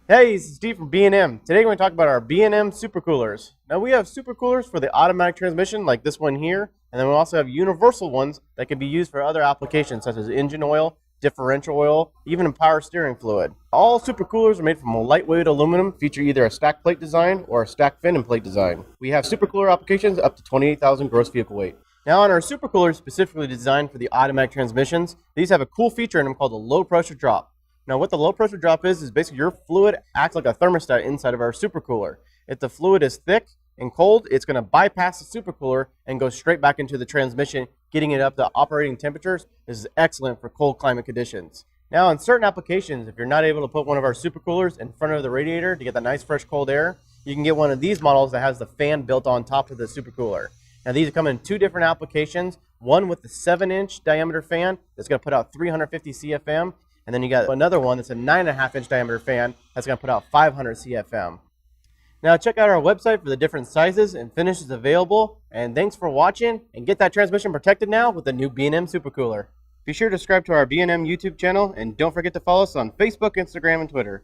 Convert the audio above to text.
Hey, this is Steve from B&M. Today we're going to talk about our B&M SuperCoolers. Now we have SuperCoolers for the automatic transmission like this one here, and then we also have universal ones that can be used for other applications such as engine oil, differential oil, even in power steering fluid. All SuperCoolers are made from a lightweight aluminum, feature either a stack plate design or a stack fin and plate design. We have SuperCooler applications up to 28,000 gross vehicle weight. Now on our SuperCoolers specifically designed for the automatic transmissions, these have a cool feature in them called the low pressure drop. Now, what the low pressure drop is basically your fluid acts like a thermostat inside of our supercooler. If the fluid is thick and cold, it's going to bypass the supercooler and go straight back into the transmission, getting it up to operating temperatures. This is excellent for cold climate conditions. Now, in certain applications, if you're not able to put one of our supercoolers in front of the radiator to get that nice fresh cold air, you can get one of these models that has the fan built on top of the supercooler. Now, these come in two different applications. One with the 7-inch diameter fan that's going to put out 350 CFM, and then you got another one that's a 9.5-inch diameter fan that's going to put out 500 CFM. Now check out our website for the different sizes and finishes available. And thanks for watching, and get that transmission protected now with the new B&M SuperCooler. Be sure to subscribe to our B&M YouTube channel, and don't forget to follow us on Facebook, Instagram, and Twitter.